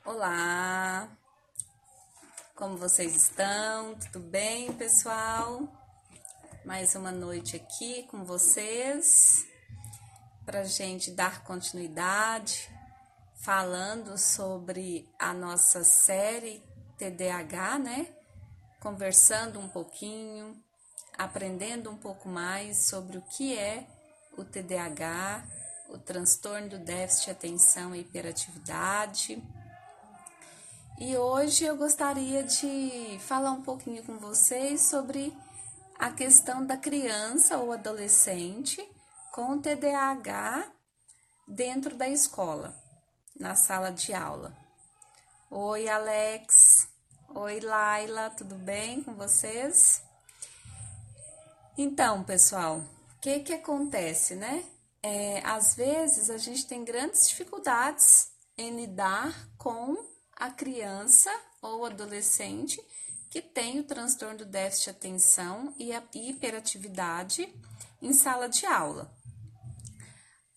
Olá, como vocês estão? Tudo bem, pessoal? Mais uma noite aqui com vocês para gente dar continuidade falando sobre a nossa série TDAH, né? Conversando um pouquinho, aprendendo um pouco mais sobre o que é o TDAH, o transtorno do déficit de atenção e hiperatividade. E hoje eu gostaria de falar um pouquinho com vocês sobre a questão da criança ou adolescente com TDAH dentro da escola, na sala de aula. Oi, Alex. Oi, Laila, tudo bem com vocês? Então, pessoal, o que acontece, né? Às vezes a gente tem grandes dificuldades em lidar com a criança ou adolescente que tem o transtorno do déficit de atenção e a hiperatividade em sala de aula.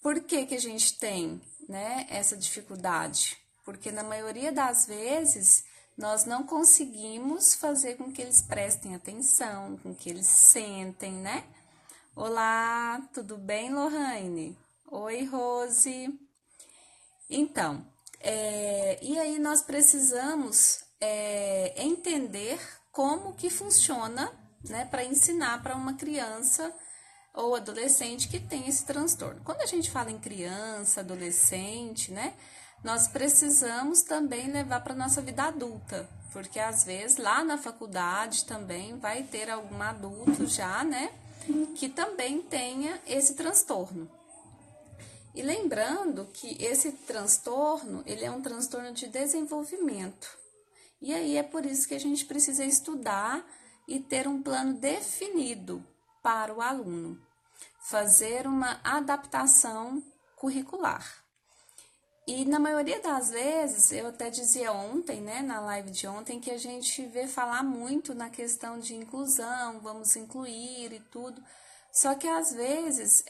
Por que a gente tem, né, essa dificuldade? Porque na maioria das vezes nós não conseguimos fazer com que eles prestem atenção, com que eles sentem, né? Olá, tudo bem, Lohane? Oi, Rose. Então, e aí nós precisamos entender como que funciona, né, para ensinar para uma criança ou adolescente que tem esse transtorno. Quando a gente fala em criança, adolescente, né, nós precisamos também levar para nossa vida adulta, porque às vezes lá na faculdade também vai ter algum adulto já, né, que também tenha esse transtorno. E lembrando que esse transtorno, ele é um transtorno de desenvolvimento. E aí é por isso que a gente precisa estudar e ter um plano definido para o aluno, fazer uma adaptação curricular. E na maioria das vezes, eu até dizia ontem, né, na live de ontem, que a gente vê falar muito na questão de inclusão, vamos incluir e tudo. Só que às vezes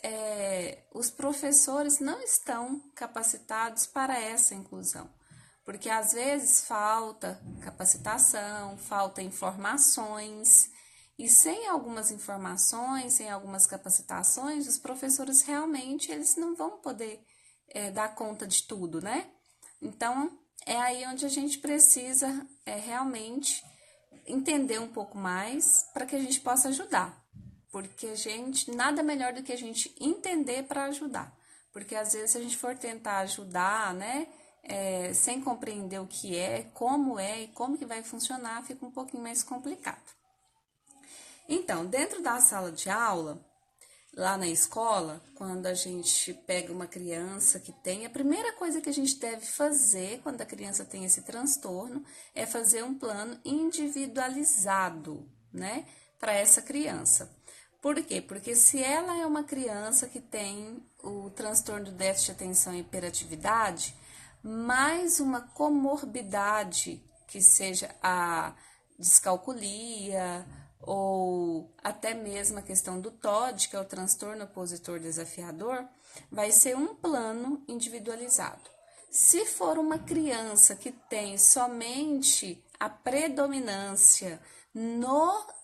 os professores não estão capacitados para essa inclusão, porque às vezes falta capacitação, falta informações, e sem algumas informações, sem algumas capacitações, os professores realmente eles não vão poder dar conta de tudo, né? Então é aí onde a gente precisa realmente entender um pouco mais para que a gente possa ajudar. Porque nada melhor do que a gente entender para ajudar. Porque às vezes se a gente for tentar ajudar, né, sem compreender o que é e como que vai funcionar, fica um pouquinho mais complicado. Então, dentro da sala de aula, lá na escola, quando a gente pega uma criança que tem, a primeira coisa que a gente deve fazer quando a criança tem esse transtorno é fazer um plano individualizado, né, para essa criança. Por quê? Porque se ela é uma criança que tem o transtorno do déficit de atenção e hiperatividade, mais uma comorbidade, que seja a descalculia ou até mesmo a questão do TOD, que é o transtorno opositor desafiador, vai ser um plano individualizado. Se for uma criança que tem somente a predominância no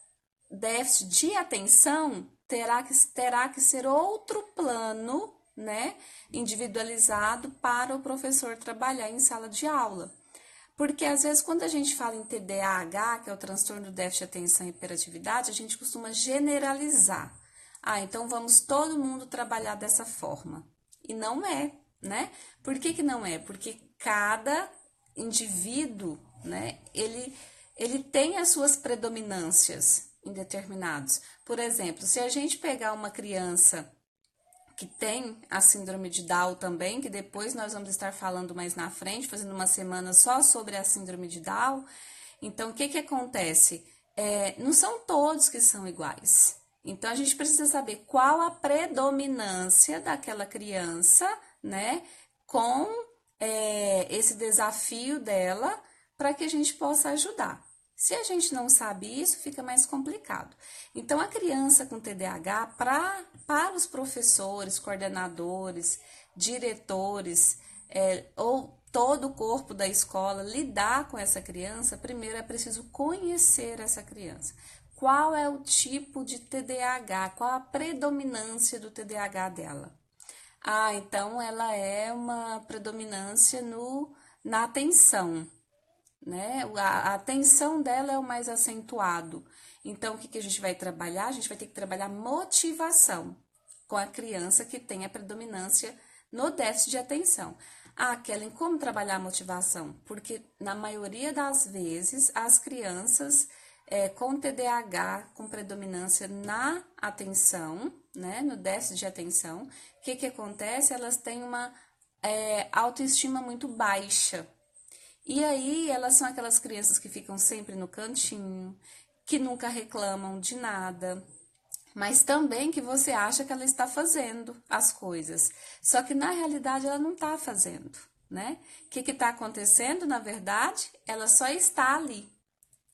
déficit de atenção, terá que ser outro plano, né, individualizado para o professor trabalhar em sala de aula. Porque às vezes quando a gente fala em TDAH, que é o transtorno do déficit de atenção e hiperatividade, a gente costuma generalizar. Ah, então vamos todo mundo trabalhar dessa forma. E não é, né? Por que não é? Porque cada indivíduo, né, ele tem as suas predominâncias em determinados. Por exemplo, se a gente pegar uma criança que tem a síndrome de Down também, que depois nós vamos estar falando mais na frente, fazendo uma semana só sobre a síndrome de Down. Então, o que acontece? Não são todos que são iguais. Então, a gente precisa saber qual a predominância daquela criança, né, com esse desafio dela, para que a gente possa ajudar. Se a gente não sabe isso, fica mais complicado. Então, a criança com TDAH, para os professores, coordenadores, diretores, ou todo o corpo da escola, lidar com essa criança, primeiro é preciso conhecer essa criança. Qual é o tipo de TDAH? Qual a predominância do TDAH dela? Ah, então ela é uma predominância na atenção, né? A atenção dela é o mais acentuado. Então, o que a gente vai trabalhar? A gente vai ter que trabalhar motivação com a criança que tem a predominância no déficit de atenção. Ah, Kellen, como trabalhar a motivação? Porque na maioria das vezes as crianças com TDAH, com predominância na atenção, né, no déficit de atenção, o que acontece? Elas têm uma autoestima muito baixa. E aí elas são aquelas crianças que ficam sempre no cantinho, que nunca reclamam de nada, mas também que você acha que ela está fazendo as coisas. Só que na realidade ela não está fazendo, né? O que está acontecendo? Na verdade, ela só está ali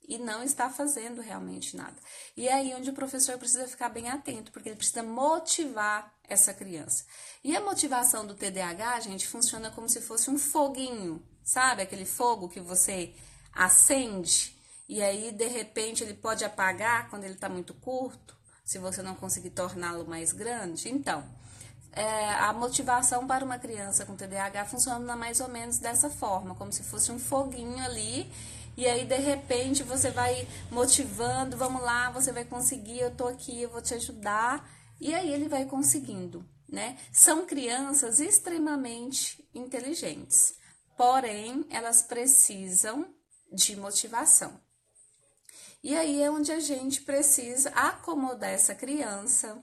e não está fazendo realmente nada. E é aí onde o professor precisa ficar bem atento, porque ele precisa motivar essa criança. E a motivação do TDAH, gente, funciona como se fosse um foguinho, sabe? Aquele fogo que você acende e aí, de repente, ele pode apagar quando ele está muito curto, se você não conseguir torná-lo mais grande. Então, a motivação para uma criança com TDAH funciona mais ou menos dessa forma, como se fosse um foguinho ali. E aí, de repente, você vai motivando, vamos lá, você vai conseguir, eu tô aqui, eu vou te ajudar. E aí ele vai conseguindo, né? São crianças extremamente inteligentes, porém, elas precisam de motivação. E aí é onde a gente precisa acomodar essa criança.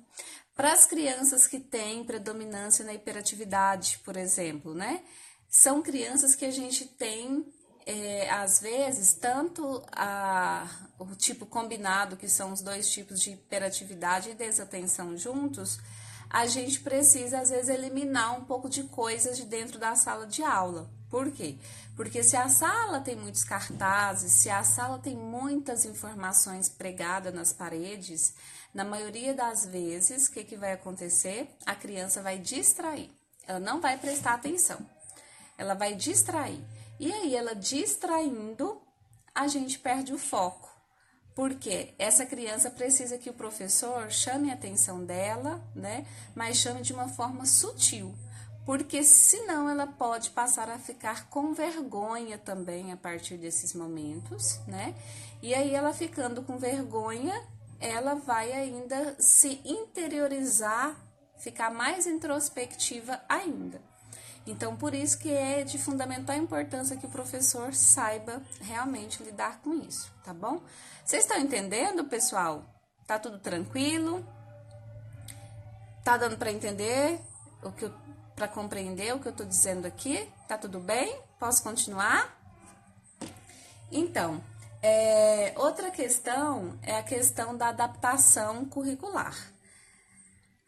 Para as crianças que têm predominância na hiperatividade, por exemplo, né? São crianças que a gente tem, às vezes, tanto o tipo combinado, que são os dois tipos de hiperatividade e desatenção juntos, a gente precisa, às vezes, eliminar um pouco de coisas de dentro da sala de aula. Por quê? Porque se a sala tem muitos cartazes, se a sala tem muitas informações pregadas nas paredes, na maioria das vezes, o que vai acontecer? A criança vai distrair, ela não vai prestar atenção, ela vai distrair. E aí, ela distraindo, a gente perde o foco. Porque essa criança precisa que o professor chame a atenção dela, né? Mas chame de uma forma sutil. Porque senão ela pode passar a ficar com vergonha também a partir desses momentos, né? E aí ela ficando com vergonha, ela vai ainda se interiorizar, ficar mais introspectiva ainda. Então, por isso que é de fundamental importância que o professor saiba realmente lidar com isso, tá bom? Vocês estão entendendo, pessoal? Tá tudo tranquilo? Tá dando para entender para compreender o que eu tô dizendo aqui? Tá tudo bem? Posso continuar? Então, outra questão é a questão da adaptação curricular.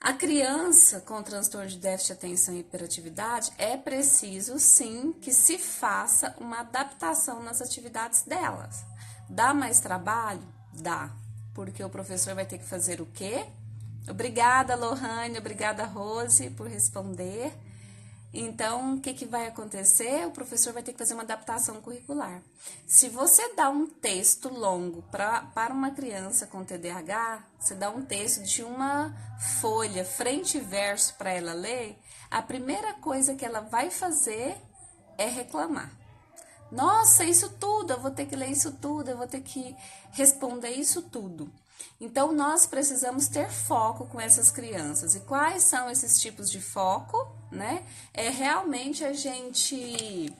A criança com transtorno de déficit de atenção e hiperatividade é preciso, sim, que se faça uma adaptação nas atividades delas. Dá mais trabalho? Dá, porque o professor vai ter que fazer o quê? Obrigada, Lohane, obrigada, Rose, por responder. Então, o que vai acontecer? O professor vai ter que fazer uma adaptação curricular. Se você dá um texto longo para uma criança com TDAH, você dá um texto de uma folha, frente e verso para ela ler, a primeira coisa que ela vai fazer é reclamar. Nossa, isso tudo, eu vou ter que ler isso tudo, eu vou ter que responder isso tudo. Então, nós precisamos ter foco com essas crianças. E quais são esses tipos de foco, né? É realmente a gente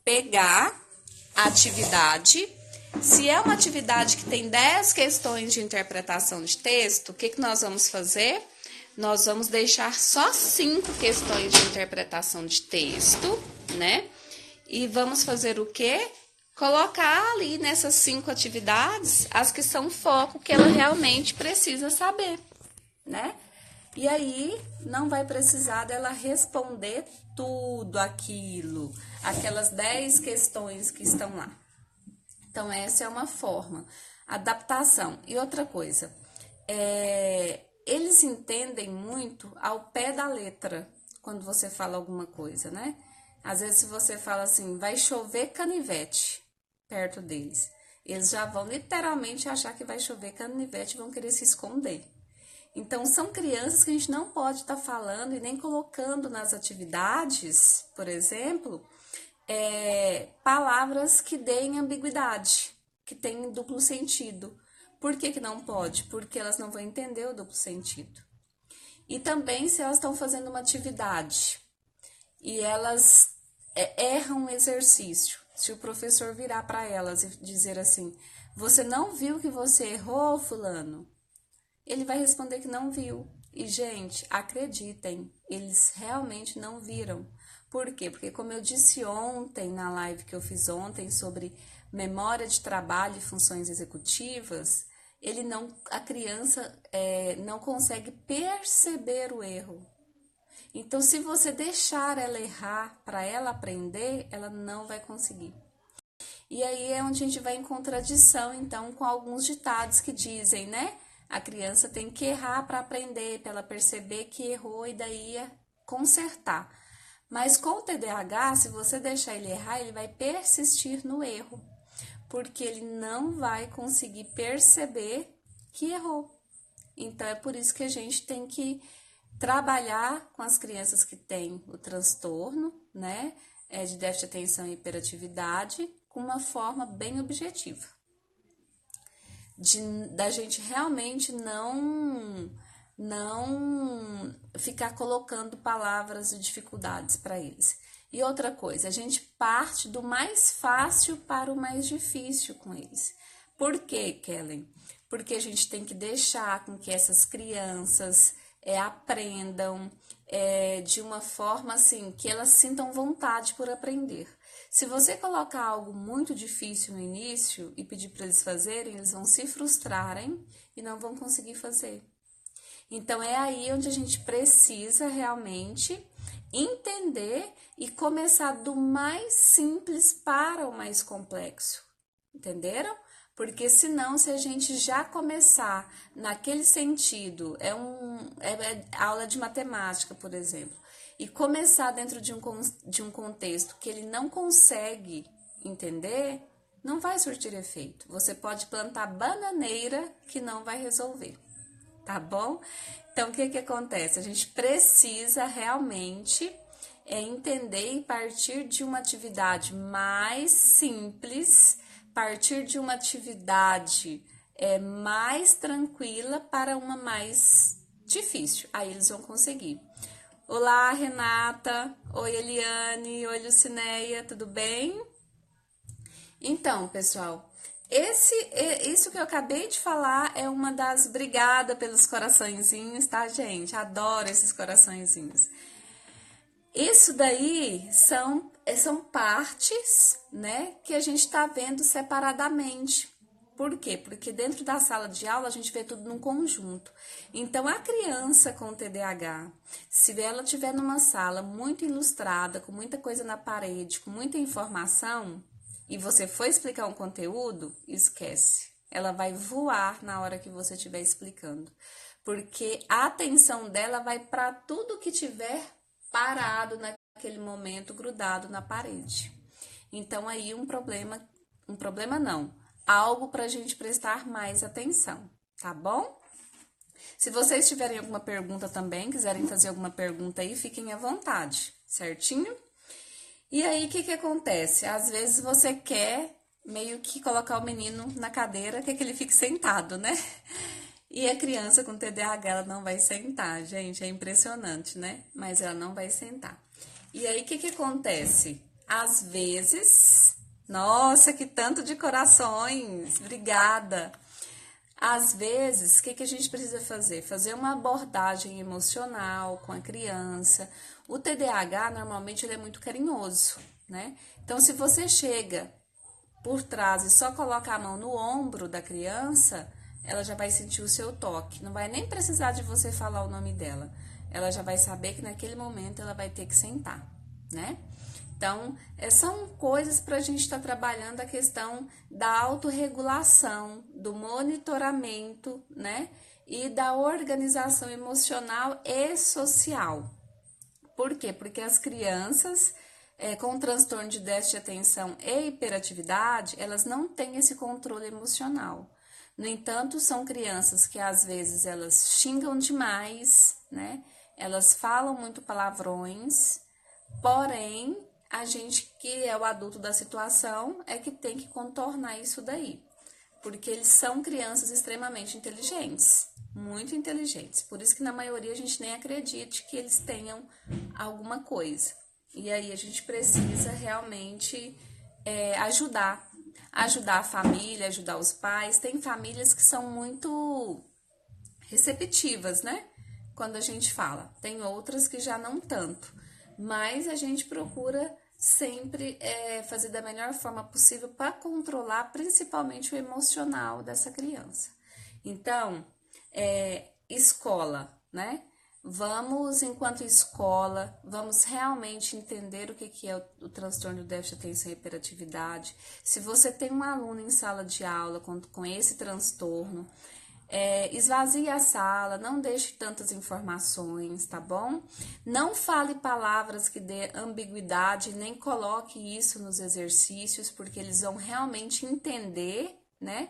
pegar a atividade. Se é uma atividade que tem 10 questões de interpretação de texto, o que nós vamos fazer? Nós vamos deixar só 5 questões de interpretação de texto, né? E vamos fazer o quê? Colocar ali nessas 5 atividades as que são foco que ela realmente precisa saber, né? E aí não vai precisar dela responder tudo aquilo, aquelas 10 questões que estão lá. Então, essa é uma forma. Adaptação. E outra coisa, eles entendem muito ao pé da letra quando você fala alguma coisa, né? Às vezes, se você fala assim, vai chover canivete perto deles, eles já vão literalmente achar que vai chover canivete e vão querer se esconder. Então, são crianças que a gente não pode estar falando e nem colocando nas atividades, por exemplo, palavras que deem ambiguidade, que tenham duplo sentido. Por que que não pode? Porque elas não vão entender o duplo sentido. E também se elas estão fazendo uma atividade e elas erram um exercício, se o professor virar para elas e dizer assim, você não viu que você errou, fulano? Ele vai responder que não viu. E, gente, acreditem, eles realmente não viram. Por quê? Porque, como eu disse ontem, na live que eu fiz ontem sobre memória de trabalho e funções executivas, a criança não consegue perceber o erro. Então, se você deixar ela errar para ela aprender, ela não vai conseguir. E aí é onde a gente vai em contradição, então, com alguns ditados que dizem, né? A criança tem que errar para aprender, para ela perceber que errou e daí consertar. Mas com o TDAH, se você deixar ele errar, ele vai persistir no erro, porque ele não vai conseguir perceber que errou. Então é por isso que a gente tem que trabalhar com as crianças que têm o transtorno, né, de déficit de atenção e hiperatividade, com uma forma bem objetiva. Da gente realmente não ficar colocando palavras de dificuldades para eles. E outra coisa, a gente parte do mais fácil para o mais difícil com eles. Por quê, Kellen? Porque a gente tem que deixar com que essas crianças aprendam de uma forma assim, que elas sintam vontade por aprender. Se você colocar algo muito difícil no início e pedir para eles fazerem, eles vão se frustrarem e não vão conseguir fazer. Então, é aí onde a gente precisa realmente entender e começar do mais simples para o mais complexo. Entenderam? Porque senão, se a gente já começar naquele sentido, é aula de matemática, por exemplo, e começar dentro de um contexto que ele não consegue entender, não vai surtir efeito. Você pode plantar bananeira que não vai resolver, tá bom? Então, o que que acontece? A gente precisa realmente entender e partir de uma atividade mais simples, partir de uma atividade mais tranquila para uma mais difícil. Aí eles vão conseguir. Olá, Renata. Oi, Eliane. Oi, Lucinéia. Tudo bem? Então, pessoal, isso que eu acabei de falar é uma das brigadas pelos coraçõezinhos, tá, gente? Adoro esses coraçõezinhos. Isso daí são partes, né, que a gente tá vendo separadamente. Por quê? Porque dentro da sala de aula a gente vê tudo num conjunto. Então, a criança com TDAH, se ela estiver numa sala muito ilustrada, com muita coisa na parede, com muita informação, e você for explicar um conteúdo, esquece. Ela vai voar na hora que você estiver explicando. Porque a atenção dela vai para tudo que tiver parado naquele momento, grudado na parede. Então, aí um problema não, algo para a gente prestar mais atenção, tá bom? Se vocês tiverem alguma pergunta também, quiserem fazer alguma pergunta aí, fiquem à vontade, certinho? E aí, o que que acontece? Às vezes você quer meio que colocar o menino na cadeira, quer que ele fique sentado, né? E a criança com TDAH, ela não vai sentar, gente, é impressionante, né? Mas ela não vai sentar. E aí, o que que acontece? Às vezes, nossa, que tanto de corações, obrigada! Às vezes, o que que a gente precisa fazer? Fazer uma abordagem emocional com a criança. O TDAH, normalmente, ele é muito carinhoso, né? Então, se você chega por trás e só coloca a mão no ombro da criança, ela já vai sentir o seu toque. Não vai nem precisar de você falar o nome dela. Ela já vai saber que naquele momento ela vai ter que sentar, né? Então, são coisas para a gente estar trabalhando a questão da autorregulação, do monitoramento, né? E da organização emocional e social. Por quê? Porque as crianças, com transtorno de déficit de atenção e hiperatividade, elas não têm esse controle emocional. No entanto, são crianças que às vezes elas xingam demais, né? Elas falam muito palavrões, porém, a gente que é o adulto da situação é que tem que contornar isso daí. Porque eles são crianças extremamente inteligentes, muito inteligentes. Por isso que na maioria a gente nem acredite que eles tenham alguma coisa. E aí a gente precisa realmente ajudar a família, ajudar os pais. Tem famílias que são muito receptivas, né? Quando a gente fala. Tem outras que já não tanto. Mas a gente procura sempre fazer da melhor forma possível para controlar principalmente o emocional dessa criança. Então, escola, né? Vamos, enquanto escola, vamos realmente entender o que é o transtorno do déficit de atenção e hiperatividade. Se você tem um aluno em sala de aula com esse transtorno, esvazie a sala, não deixe tantas informações, tá bom? Não fale palavras que dê ambiguidade, nem coloque isso nos exercícios, porque eles vão realmente entender, né,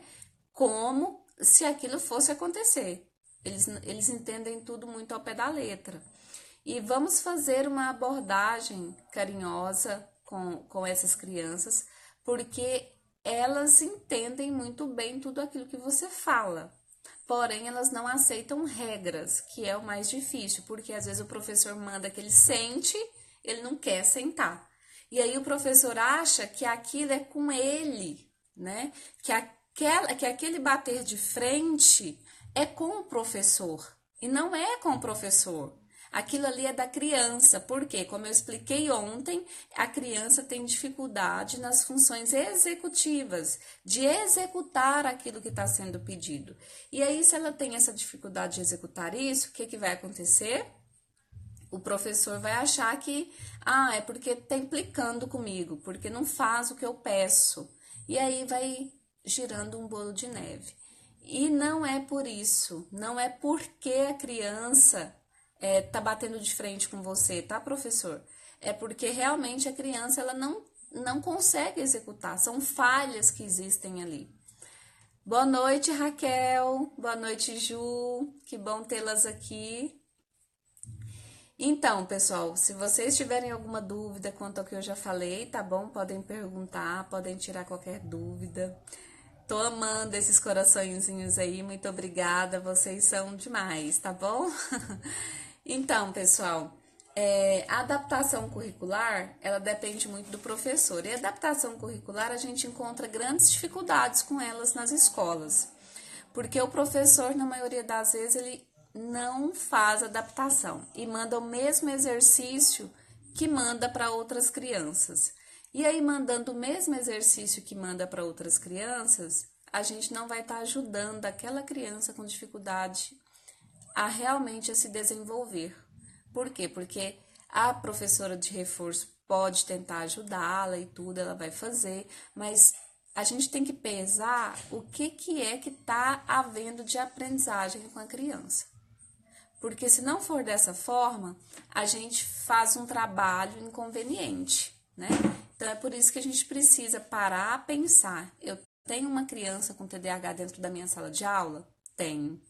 como se aquilo fosse acontecer. Eles entendem tudo muito ao pé da letra. E vamos fazer uma abordagem carinhosa com essas crianças, porque elas entendem muito bem tudo aquilo que você fala. Porém, elas não aceitam regras, que é o mais difícil, porque às vezes o professor manda que ele sente, ele não quer sentar. E aí o professor acha que aquilo é com ele, né? Que aquele bater de frente é com o professor, e não é com o professor. Aquilo ali é da criança, porque, como eu expliquei ontem, a criança tem dificuldade nas funções executivas, de executar aquilo que está sendo pedido. E aí, se ela tem essa dificuldade de executar isso, o que vai acontecer? O professor vai achar que, é porque está implicando comigo, porque não faz o que eu peço. E aí vai girando um bolo de neve. E não é por isso, não é porque a criança tá batendo de frente com você, tá, professor? É porque realmente a criança ela não consegue executar, são falhas que existem ali. Boa noite, Raquel. Boa noite, Ju. Que bom tê-las aqui. Então, pessoal, se vocês tiverem alguma dúvida quanto ao que eu já falei, tá bom? Podem perguntar, podem tirar qualquer dúvida. Tô amando esses coraçõezinhos aí, muito obrigada, vocês são demais, tá bom? Então, pessoal, a adaptação curricular, ela depende muito do professor. E a adaptação curricular, a gente encontra grandes dificuldades com elas nas escolas. Porque o professor, na maioria das vezes, ele não faz adaptação e manda o mesmo exercício que manda para outras crianças. E aí, mandando o mesmo exercício que manda para outras crianças, a gente não vai estar ajudando aquela criança com dificuldade a realmente se desenvolver. Por quê? Porque a professora de reforço pode tentar ajudá-la e tudo, ela vai fazer, mas a gente tem que pesar o que é que está havendo de aprendizagem com a criança. Porque se não for dessa forma, a gente faz um trabalho inconveniente, né? Então é por isso que a gente precisa parar a pensar. Eu tenho uma criança com TDAH dentro da minha sala de aula? Tenho.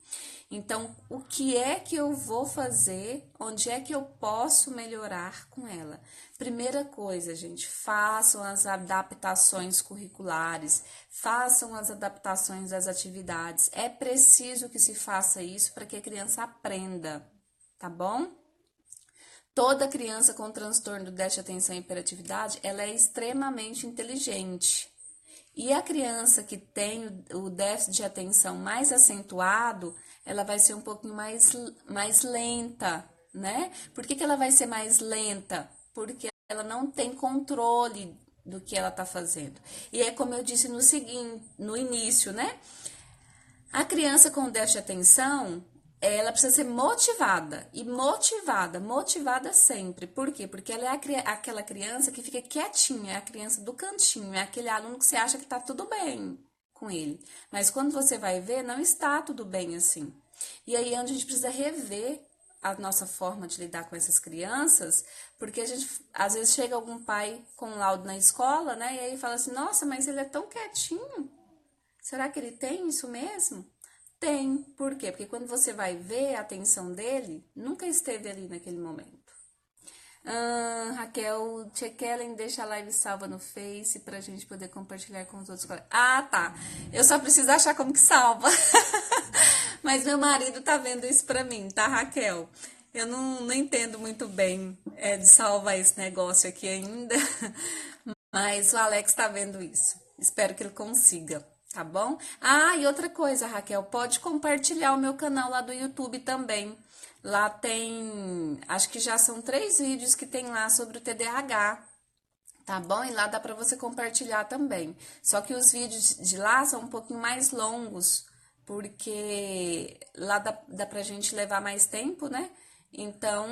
Então, o que é que eu vou fazer? Onde é que eu posso melhorar com ela? Primeira coisa, gente, façam as adaptações curriculares, façam as adaptações das atividades. É preciso que se faça isso para que a criança aprenda, tá bom? Toda criança com transtorno do déficit de atenção e hiperatividade, ela é extremamente inteligente. E a criança que tem o déficit de atenção mais acentuado, ela vai ser um pouquinho mais lenta, né? Por que ela vai ser mais lenta? Porque ela não tem controle do que ela está fazendo. E é como eu disse no início, né? A criança com déficit de atenção, ela precisa ser motivada. E motivada sempre. Por quê? Porque ela é aquela criança que fica quietinha, é a criança do cantinho, é aquele aluno que você acha que tá tudo bem com ele. Mas quando você vai ver, não está tudo bem assim. E aí é onde a gente precisa rever a nossa forma de lidar com essas crianças, porque a gente, às vezes, chega algum pai com laudo na escola, né? E aí fala assim, nossa, mas ele é tão quietinho. Será que ele tem isso mesmo? Tem. Por quê? Porque quando você vai ver a atenção dele, nunca esteve ali naquele momento. Raquel, Tia Kellen deixa a live salva no Face pra gente poder compartilhar com os outros colegas. Ah, tá. Eu só preciso achar como que salva. Mas meu marido tá vendo isso pra mim, tá, Raquel? Eu não entendo muito bem de salvar esse negócio aqui ainda. Mas o Alex tá vendo isso. Espero que ele consiga, tá bom? Ah, e outra coisa, Raquel, pode compartilhar o meu canal lá do YouTube também. Lá tem, acho que já são 3 vídeos que tem lá sobre o TDAH, tá bom? E lá dá para você compartilhar também. Só que os vídeos de lá são um pouquinho mais longos, porque lá dá pra gente levar mais tempo, né? Então,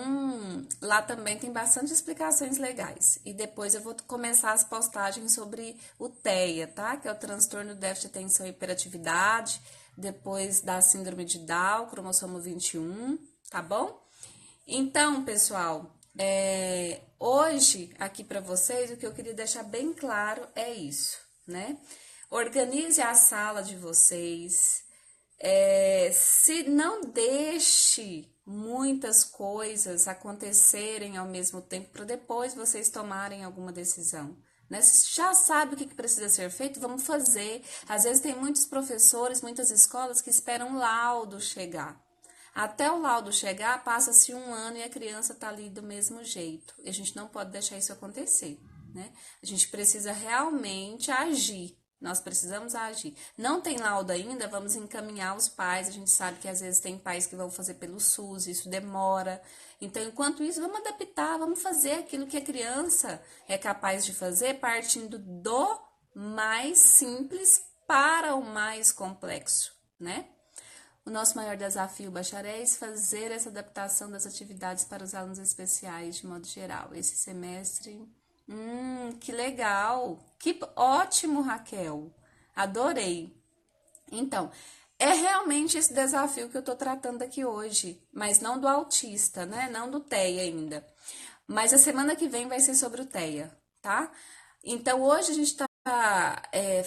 lá também tem bastante explicações legais. E depois eu vou começar as postagens sobre o TEA, tá? Que é o transtorno de déficit de atenção e hiperatividade, depois da síndrome de Down, cromossomo 21, tá bom? Então, pessoal, hoje aqui para vocês o que eu queria deixar bem claro é isso, né? Organize a sala de vocês, se não deixe muitas coisas acontecerem ao mesmo tempo para depois vocês tomarem alguma decisão. Né? Se já sabe o que precisa ser feito, vamos fazer. Às vezes tem muitos professores, muitas escolas que esperam o laudo chegar. Até o laudo chegar, passa-se 1 ano e a criança está ali do mesmo jeito. E a gente não pode deixar isso acontecer, né? A gente precisa realmente agir. Nós precisamos agir. Não tem laudo ainda, vamos encaminhar os pais. A gente sabe que às vezes tem pais que vão fazer pelo SUS, isso demora. Então, enquanto isso, vamos adaptar, vamos fazer aquilo que a criança é capaz de fazer, partindo do mais simples para o mais complexo, né? O nosso maior desafio, bacharéis, fazer essa adaptação das atividades para os alunos especiais de modo geral. Esse semestre, que legal! Que ótimo, Raquel! Adorei! Então, é realmente esse desafio que eu tô tratando aqui hoje, mas não do autista, né? Não do TEA ainda. Mas a semana que vem vai ser sobre o TEA, tá? Então, hoje a gente tá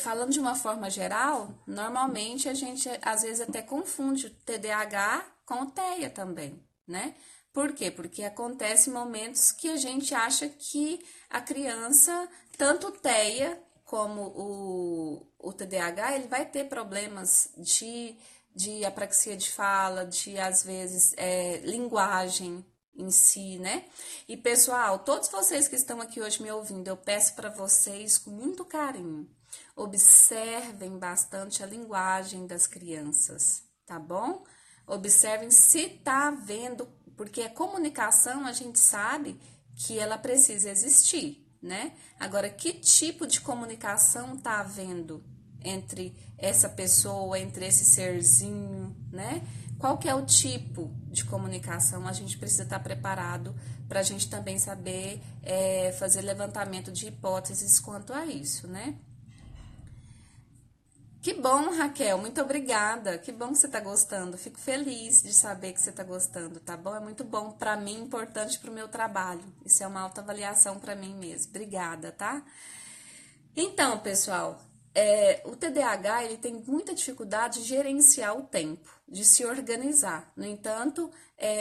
falando de uma forma geral, normalmente a gente às vezes até confunde o TDAH com o TEA também, né? Por quê? Porque acontece momentos que a gente acha que a criança, tanto o TEA como o TDAH, ele vai ter problemas de apraxia de fala, de às vezes linguagem em si, né? E pessoal, todos vocês que estão aqui hoje me ouvindo, eu peço para vocês com muito carinho, observem bastante a linguagem das crianças, tá bom? Observem se tá havendo, porque a comunicação a gente sabe que ela precisa existir, né? Agora, que tipo de comunicação tá havendo entre essa pessoa, entre esse serzinho, né? Qual que é o tipo de comunicação? A gente precisa estar preparado para a gente também saber fazer levantamento de hipóteses quanto a isso, né? Que bom, Raquel, muito obrigada. Que bom que você está gostando. Fico feliz de saber que você está gostando, tá bom? É muito bom para mim, importante para o meu trabalho. Isso é uma autoavaliação para mim mesmo. Obrigada, tá? Então, pessoal, o TDAH ele tem muita dificuldade de gerenciar o tempo, de se organizar. No entanto,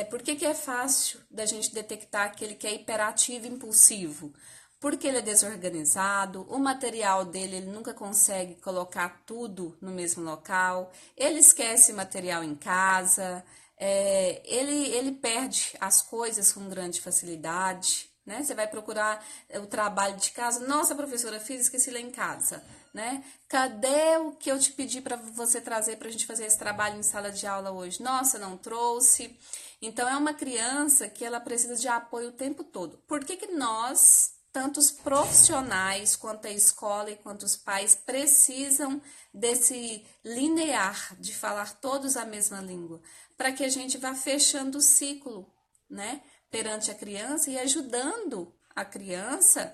por que é fácil da gente detectar aquele que é hiperativo e impulsivo? Porque ele é desorganizado, o material dele ele nunca consegue colocar tudo no mesmo local, ele esquece material em casa, ele perde as coisas com grande facilidade, né? Você vai procurar o trabalho de casa, nossa, professora, fiz, esqueci lá em casa, né? Cadê o que eu te pedi para você trazer para a gente fazer esse trabalho em sala de aula hoje? Nossa, não trouxe. Então, é uma criança que ela precisa de apoio o tempo todo. Por que nós, tanto os profissionais, quanto a escola e quanto os pais, precisam desse linear, de falar todos a mesma língua? Para que a gente vá fechando o ciclo, né? Perante a criança e ajudando a criança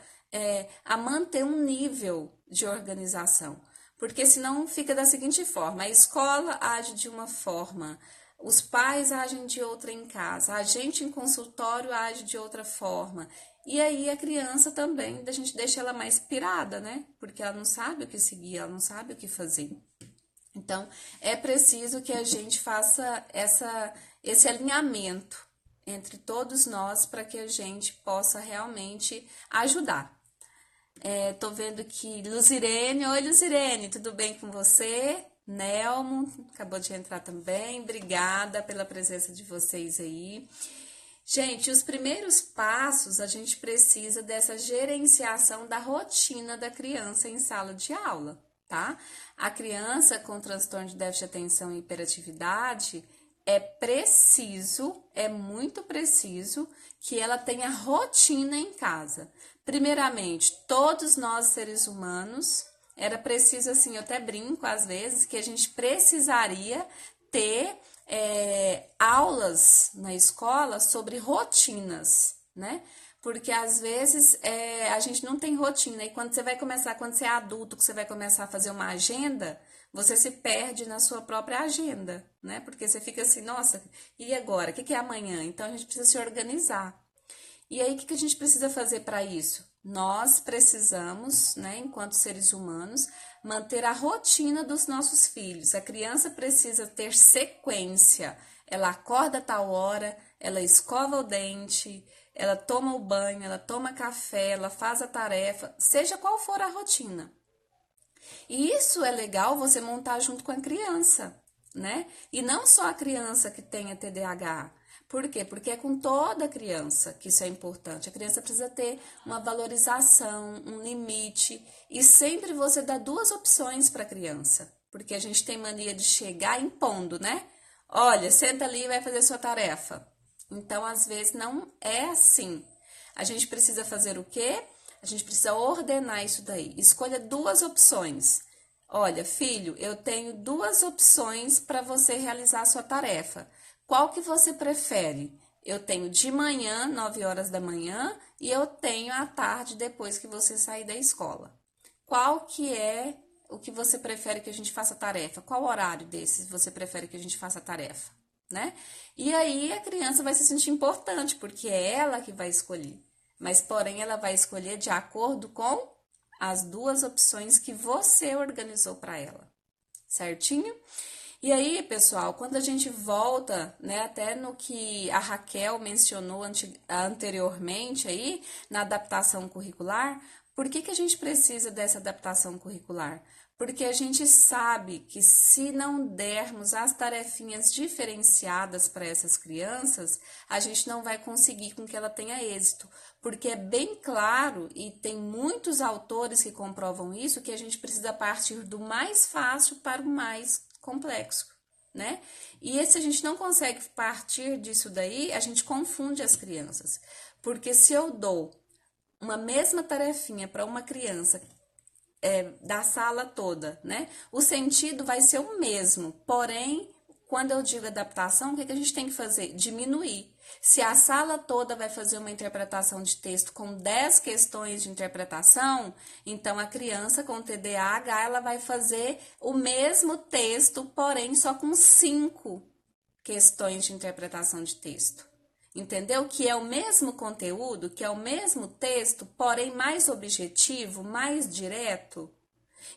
a manter um nível de organização. Porque senão fica da seguinte forma, a escola age de uma forma, os pais agem de outra em casa, a gente em consultório age de outra forma. E aí a criança também, a gente deixa ela mais pirada, né? Porque ela não sabe o que seguir, ela não sabe o que fazer. Então, é preciso que a gente faça esse alinhamento entre todos nós para que a gente possa realmente ajudar. Tô vendo que Luzirene, oi Luzirene, tudo bem com você? Nelmo, acabou de entrar também, obrigada pela presença de vocês aí. Gente, os primeiros passos, a gente precisa dessa gerenciação da rotina da criança em sala de aula, tá? A criança com transtorno de déficit de atenção e hiperatividade, é muito preciso que ela tenha rotina em casa. Primeiramente, todos nós seres humanos, era preciso, assim, eu até brinco às vezes, que a gente precisaria ter aulas na escola sobre rotinas, né? Porque às vezes a gente não tem rotina, e quando você é adulto, que você vai começar a fazer uma agenda, você se perde na sua própria agenda, né? Porque você fica assim, nossa, e agora? O que é amanhã? Então a gente precisa se organizar. E aí, o que a gente precisa fazer para isso? Nós precisamos, né, enquanto seres humanos, manter a rotina dos nossos filhos. A criança precisa ter sequência. Ela acorda a tal hora, ela escova o dente, ela toma o banho, ela toma café, ela faz a tarefa, seja qual for a rotina. E isso é legal você montar junto com a criança, né? E não só a criança que tenha TDAH. Por quê? Porque é com toda criança que isso é importante. A criança precisa ter uma valorização, um limite, e sempre você dá duas opções para a criança. Porque a gente tem mania de chegar impondo, né? Olha, senta ali e vai fazer sua tarefa. Então, às vezes, não é assim. A gente precisa fazer o quê? A gente precisa ordenar isso daí. Escolha duas opções. Olha, filho, eu tenho duas opções para você realizar a sua tarefa. Qual que você prefere? Eu tenho de manhã, 9 horas da manhã, e eu tenho à tarde, depois que você sair da escola. Qual que é o que você prefere que a gente faça a tarefa? Qual horário desses você prefere que a gente faça a tarefa? Né? E aí a criança vai se sentir importante, porque é ela que vai escolher. Mas, porém, ela vai escolher de acordo com as duas opções que você organizou para ela. Certinho? E aí, pessoal, quando a gente volta, né, até no que a Raquel mencionou anteriormente aí, na adaptação curricular, por que a gente precisa dessa adaptação curricular? Porque a gente sabe que se não dermos as tarefinhas diferenciadas para essas crianças, a gente não vai conseguir com que ela tenha êxito. Porque é bem claro, e tem muitos autores que comprovam isso, que a gente precisa partir do mais fácil para o mais complexo, né? E se a gente não consegue partir disso daí, a gente confunde as crianças. Porque se eu dou uma mesma tarefinha para uma criança da sala toda, né? O sentido vai ser o mesmo, porém, quando eu digo adaptação, o que a gente tem que fazer? Diminuir. Se a sala toda vai fazer uma interpretação de texto com 10 questões de interpretação, então a criança com TDAH ela vai fazer o mesmo texto, porém só com 5 questões de interpretação de texto. Entendeu? Que é o mesmo conteúdo, que é o mesmo texto, porém mais objetivo, mais direto.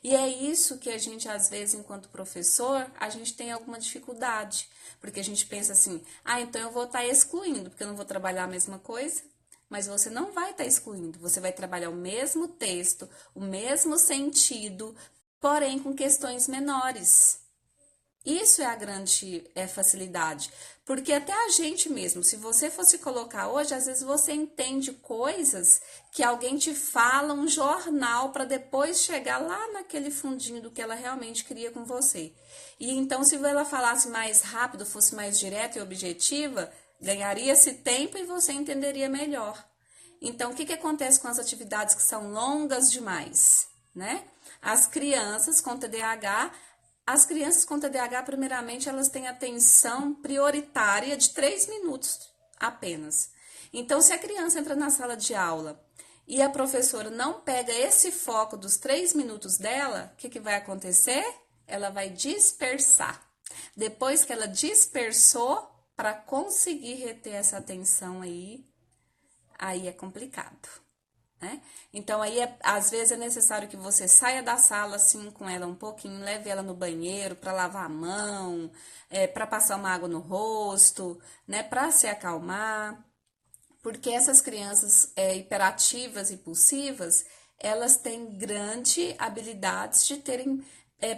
E é isso que a gente, às vezes, enquanto professor, a gente tem alguma dificuldade. Porque a gente pensa assim, então eu vou estar excluindo, porque eu não vou trabalhar a mesma coisa. Mas você não vai estar excluindo, você vai trabalhar o mesmo texto, o mesmo sentido, porém com questões menores. Isso é a grande facilidade, porque até a gente mesmo, se você fosse colocar hoje, às vezes você entende coisas que alguém te fala, um jornal, para depois chegar lá naquele fundinho do que ela realmente queria com você. E então, se ela falasse mais rápido, fosse mais direta e objetiva, ganharia esse tempo e você entenderia melhor. Então, o que acontece com as atividades que são longas demais, né? As crianças com TDAH, primeiramente, elas têm atenção prioritária de 3 minutos apenas. Então, se a criança entra na sala de aula e a professora não pega esse foco dos 3 minutos dela, o que vai acontecer? Ela vai dispersar. Depois que ela dispersou, para conseguir reter essa atenção aí é complicado, né? Então aí às vezes é necessário que você saia da sala assim com ela um pouquinho, leve ela no banheiro para lavar a mão, para passar uma água no rosto, né? Para se acalmar, porque essas crianças hiperativas e impulsivas, elas têm grande habilidades de terem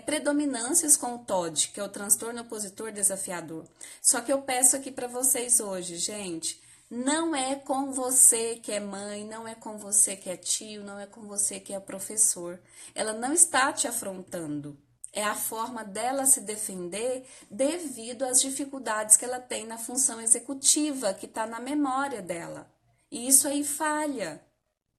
predominâncias com o TOD, que é o transtorno opositor desafiador. Só que eu peço aqui para vocês hoje, gente, não é com você que é mãe, não é com você que é tio, não é com você que é professor. Ela não está te afrontando. É a forma dela se defender devido às dificuldades que ela tem na função executiva, que está na memória dela. E isso aí falha,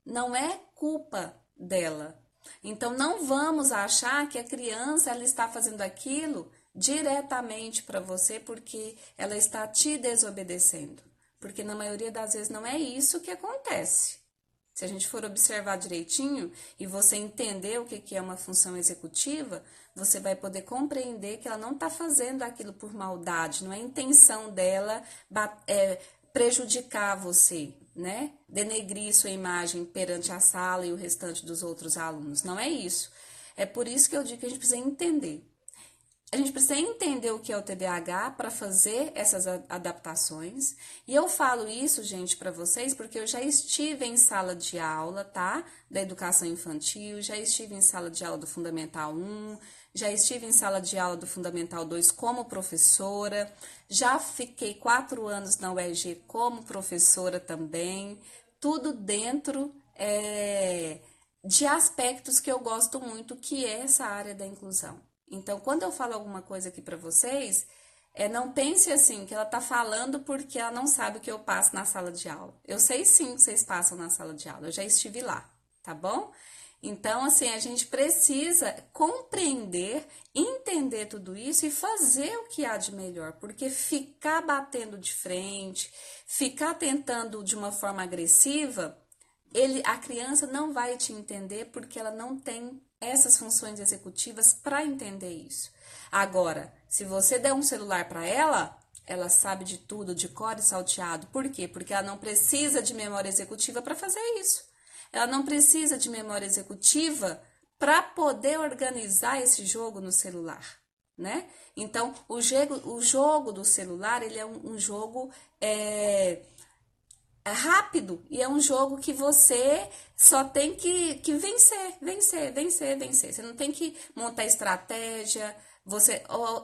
não é culpa dela. Então não vamos achar que a criança ela está fazendo aquilo diretamente para você porque ela está te desobedecendo. Porque na maioria das vezes não é isso que acontece. Se a gente for observar direitinho e você entender o que é uma função executiva, você vai poder compreender que ela não está fazendo aquilo por maldade, não é a intenção dela prejudicar você, né? Denegrir sua imagem perante a sala e o restante dos outros alunos. Não é isso. É por isso que eu digo que a gente precisa entender. A gente precisa entender o que é o TDAH para fazer essas adaptações. E eu falo isso, gente, para vocês, porque eu já estive em sala de aula, tá? Da educação infantil, já estive em sala de aula do Fundamental 1, já estive em sala de aula do Fundamental 2 como professora, já fiquei 4 anos na UEG como professora também, tudo dentro de aspectos que eu gosto muito, que é essa área da inclusão. Então, quando eu falo alguma coisa aqui para vocês, não pense assim, que ela tá falando porque ela não sabe o que eu passo na sala de aula. Eu sei sim o que vocês passam na sala de aula, eu já estive lá, tá bom? Então, assim, a gente precisa compreender, entender tudo isso e fazer o que há de melhor, porque ficar batendo de frente, ficar tentando de uma forma agressiva, a criança não vai te entender porque ela não tem essas funções executivas para entender isso. Agora, se você der um celular para ela, ela sabe de tudo, de cor e salteado. Por quê? Porque ela não precisa de memória executiva para fazer isso. Ela não precisa de memória executiva para poder organizar esse jogo no celular, né? Então, o jogo do celular, ele é um jogo rápido e é um jogo que você só tem que vencer. Você não tem que montar estratégia.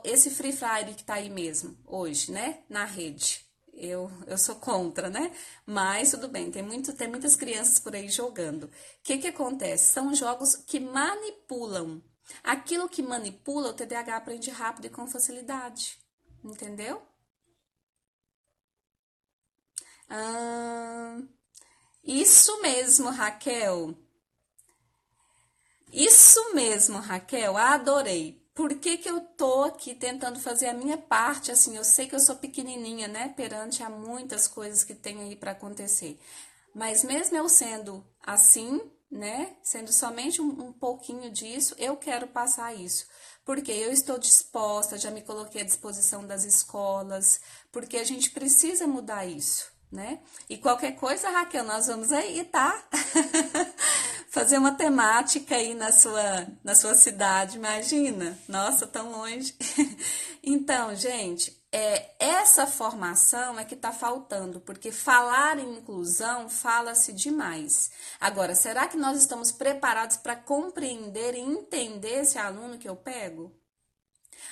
Esse Free Fire que tá aí mesmo hoje, né, na rede. Eu sou contra, né? Mas tudo bem, tem muitas crianças por aí jogando. O que acontece? São jogos que manipulam. Aquilo que manipula, o TDAH aprende rápido e com facilidade. Entendeu? Ah, isso mesmo, Raquel. Isso mesmo, Raquel. Adorei. Por que que eu tô aqui tentando fazer a minha parte? Assim, eu sei que eu sou pequenininha, né? Perante a muitas coisas que tem aí para acontecer. Mas mesmo eu sendo assim, né? Sendo somente um pouquinho disso, eu quero passar isso. Porque eu estou disposta, já me coloquei à disposição das escolas, porque a gente precisa mudar isso, né? E qualquer coisa, Raquel, nós vamos aí, tá? Fazer uma temática aí na sua cidade, imagina? Nossa, tão longe. Então, gente, essa formação é que está faltando, porque falar em inclusão fala-se demais. Agora, será que nós estamos preparados para compreender e entender esse aluno que eu pego?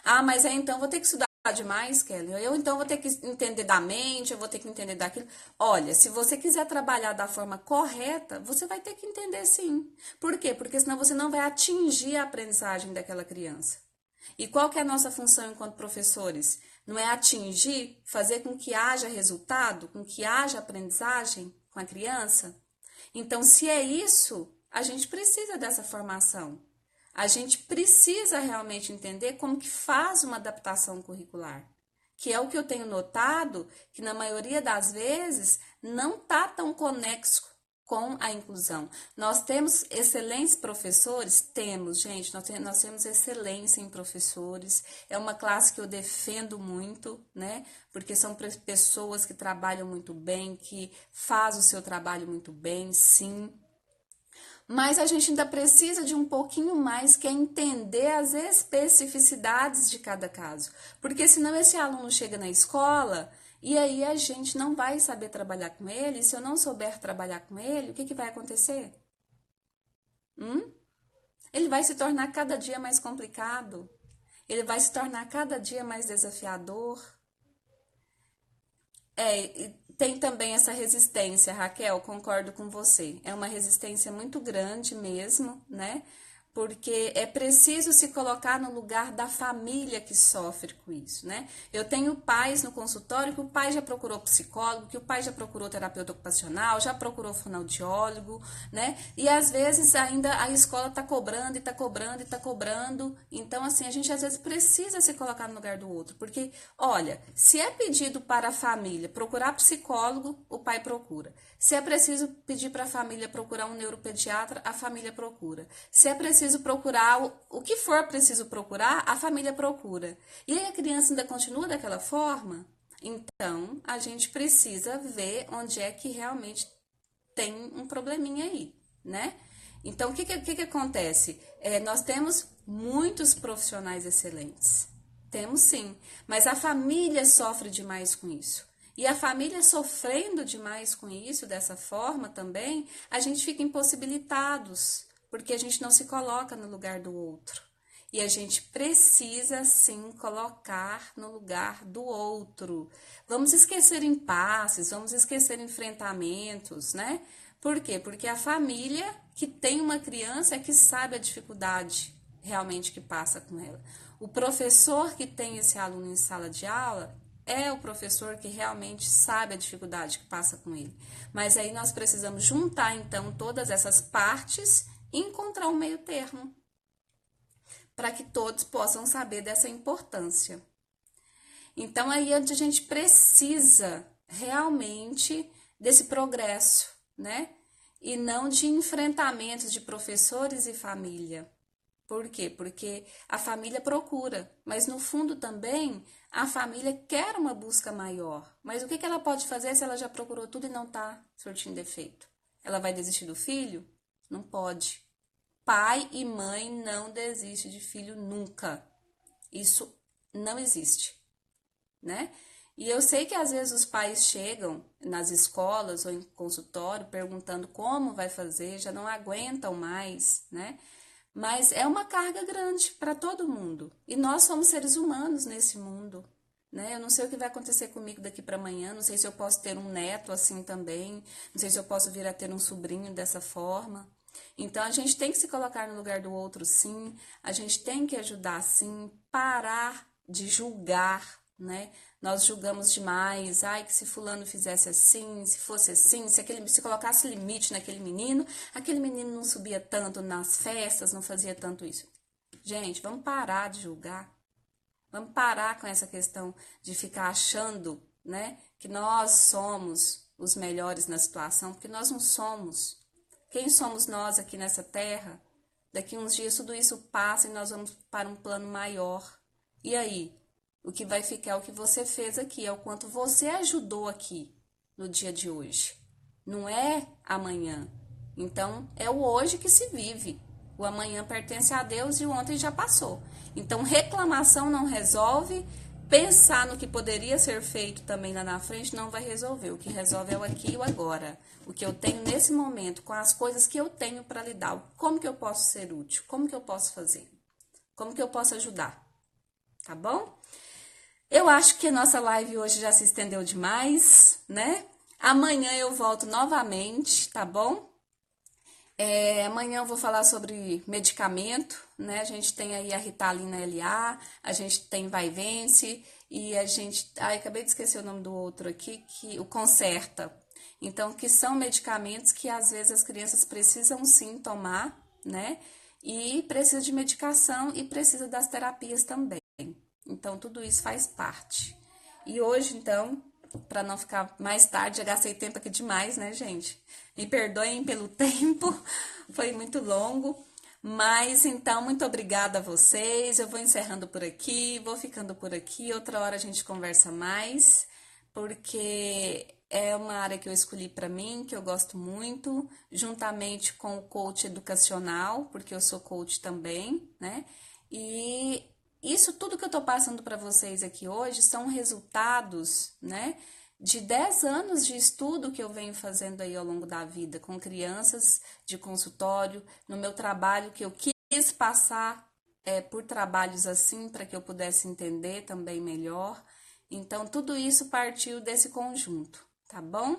Ah, mas aí então vou ter que estudar demais, Kelly. Eu então vou ter que entender da mente, eu vou ter que entender daquilo. Olha, se você quiser trabalhar da forma correta, você vai ter que entender sim. Por quê? Porque senão você não vai atingir a aprendizagem daquela criança. E qual que é a nossa função enquanto professores? Não é atingir, fazer com que haja resultado, com que haja aprendizagem com a criança? Então, se é isso, a gente precisa dessa formação. A gente precisa realmente entender como que faz uma adaptação curricular, que é o que eu tenho notado, que na maioria das vezes não está tão conexo com a inclusão. Nós temos excelentes professores? Temos, gente, nós temos excelência em professores. É uma classe que eu defendo muito, né? Porque são pessoas que trabalham muito bem, que fazem o seu trabalho muito bem, sim. Mas a gente ainda precisa de um pouquinho mais, que é entender as especificidades de cada caso. Porque senão esse aluno chega na escola e aí a gente não vai saber trabalhar com ele. E se eu não souber trabalhar com ele, o que, que vai acontecer? Ele vai se tornar cada dia mais complicado. Ele vai se tornar cada dia mais desafiador. Tem também essa resistência, Raquel, concordo com você. É uma resistência muito grande mesmo, né? Porque é preciso se colocar no lugar da família que sofre com isso, né? Eu tenho pais no consultório que o pai já procurou psicólogo, que o pai já procurou terapeuta ocupacional, já procurou fonoaudiólogo, né? E às vezes ainda a escola tá cobrando e tá cobrando e tá cobrando. Então, assim, a gente às vezes precisa se colocar no lugar do outro. Porque, olha, se é pedido para a família procurar psicólogo, o pai procura. Se é preciso pedir para a família procurar um neuropediatra, a família procura. Se é preciso procurar o que for preciso procurar, a família procura. E aí a criança ainda continua daquela forma? Então, a gente precisa ver onde é que realmente tem um probleminha aí, né? Então, o que acontece? Nós temos muitos profissionais excelentes. Temos sim, mas a família sofre demais com isso. E a família sofrendo demais com isso, dessa forma também, a gente fica impossibilitados, porque a gente não se coloca no lugar do outro. E a gente precisa sim colocar no lugar do outro. Vamos esquecer impasses, vamos esquecer enfrentamentos, né? Por quê? Porque a família que tem uma criança é que sabe a dificuldade realmente que passa com ela. O professor que tem esse aluno em sala de aula é o professor que realmente sabe a dificuldade que passa com ele. Mas aí nós precisamos juntar, então, todas essas partes e encontrar um meio termo, para que todos possam saber dessa importância. Então, aí a gente precisa realmente desse progresso, né? E não de enfrentamentos de professores e família. Por quê? Porque a família procura, mas no fundo também a família quer uma busca maior. Mas o que ela pode fazer se ela já procurou tudo e não está surtindo efeito? Ela vai desistir do filho? Não pode. Pai e mãe não desistem de filho nunca. Isso não existe, né? E eu sei que às vezes os pais chegam nas escolas ou em consultório perguntando como vai fazer, já não aguentam mais, né? Mas é uma carga grande para todo mundo. E nós somos seres humanos nesse mundo, né? Eu não sei o que vai acontecer comigo daqui para amanhã, não sei se eu posso ter um neto assim também, não sei se eu posso vir a ter um sobrinho dessa forma. Então a gente tem que se colocar no lugar do outro, sim. A gente tem que ajudar, sim. Parar de julgar, né? Nós julgamos demais. Ai, que se fulano fizesse assim, se fosse assim, se colocasse limite naquele menino, aquele menino não subia tanto nas festas, não fazia tanto isso. Gente, vamos parar de julgar. Vamos parar com essa questão de ficar achando, né, que nós somos os melhores na situação, porque nós não somos. Quem somos nós aqui nessa terra? Daqui uns dias tudo isso passa e nós vamos para um plano maior. E aí? O que vai ficar é o que você fez aqui, é o quanto você ajudou aqui no dia de hoje. Não é amanhã. Então, é o hoje que se vive. O amanhã pertence a Deus e o ontem já passou. Então, reclamação não resolve. Pensar no que poderia ser feito também lá na frente não vai resolver. O que resolve é o aqui e o agora. O que eu tenho nesse momento, com as coisas que eu tenho para lidar. Como que eu posso ser útil? Como que eu posso fazer? Como que eu posso ajudar? Tá bom? Eu acho que a nossa live hoje já se estendeu demais, né? Amanhã eu volto novamente, tá bom? Amanhã eu vou falar sobre medicamento, né? A gente tem aí a Ritalina LA, a gente tem Vyvanse e a gente... Ai, acabei de esquecer o nome do outro aqui, que o Concerta. Então, que são medicamentos que às vezes as crianças precisam sim tomar, né? E precisa de medicação e precisa das terapias também. Então, tudo isso faz parte. E hoje, então, para não ficar mais tarde. Já gastei tempo aqui demais, né, gente? Me perdoem pelo tempo, foi muito longo. Mas então, muito obrigada a vocês. Eu vou encerrando por aqui, vou ficando por aqui. Outra hora a gente conversa mais, porque é uma área que eu escolhi para mim, que eu gosto muito, juntamente com o coach educacional, porque eu sou coach também, né? E isso tudo que eu tô passando para vocês aqui hoje são resultados, né, de 10 anos de estudo que eu venho fazendo aí ao longo da vida, com crianças de consultório, no meu trabalho, que eu quis passar por trabalhos assim, para que eu pudesse entender também melhor. Então, tudo isso partiu desse conjunto, tá bom?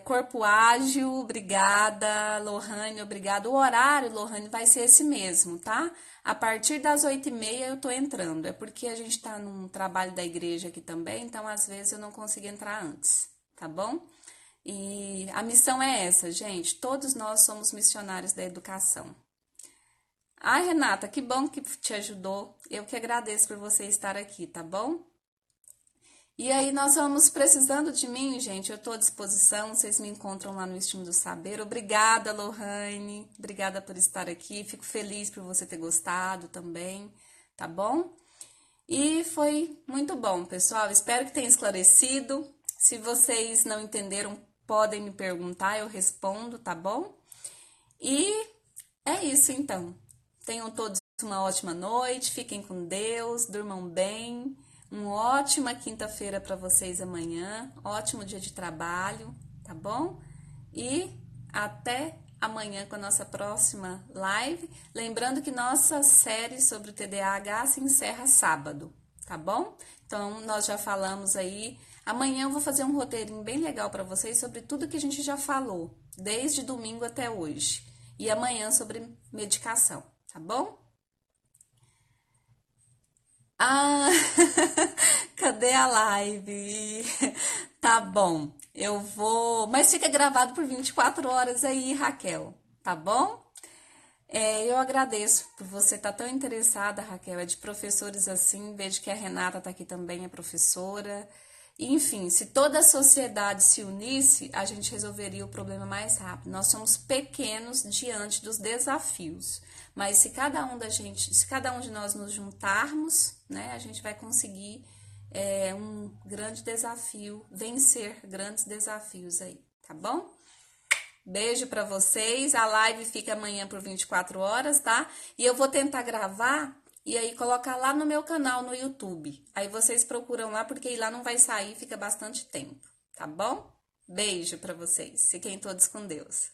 Corpo ágil, obrigada, Lohane, obrigada. O horário, Lohane, vai ser esse mesmo, tá? A partir das 8h30 eu tô entrando. É porque a gente tá num trabalho da igreja aqui também, então às vezes eu não consigo entrar antes, tá bom? E a missão é essa, gente. Todos nós somos missionários da educação. Ai, Renata, que bom que te ajudou. Eu que agradeço por você estar aqui, tá bom? E aí, nós vamos precisando de mim, gente. Eu estou à disposição. Vocês me encontram lá no Estimo do Saber. Obrigada, Lohane. Obrigada por estar aqui. Fico feliz por você ter gostado também, tá bom? E foi muito bom, pessoal. Espero que tenha esclarecido. Se vocês não entenderam, podem me perguntar, eu respondo, tá bom? E é isso, então. Tenham todos uma ótima noite. Fiquem com Deus. Durmam bem. Uma ótima quinta-feira para vocês amanhã, ótimo dia de trabalho, tá bom? E até amanhã com a nossa próxima live. Lembrando que nossa série sobre o TDAH se encerra sábado, tá bom? Então, nós já falamos aí. Amanhã eu vou fazer um roteirinho bem legal para vocês sobre tudo que a gente já falou, desde domingo até hoje. E amanhã sobre medicação, tá bom? Ah, cadê a live? Tá bom, eu vou. Mas fica gravado por 24 horas aí, Raquel, tá bom? Eu agradeço por você estar tão interessada, Raquel. É de professores assim. Vejo que a Renata tá aqui também, é professora. Enfim, se toda a sociedade se unisse, a gente resolveria o problema mais rápido. Nós somos pequenos diante dos desafios, mas se cada um de nós nos juntarmos, né, a gente vai conseguir um grande desafio, vencer grandes desafios aí, tá bom? Beijo pra vocês. A live fica amanhã por 24 horas, tá? E eu vou tentar gravar e aí colocar lá no meu canal no YouTube. Aí vocês procuram lá porque aí lá não vai sair, fica bastante tempo, tá bom? Beijo pra vocês. Fiquem todos com Deus.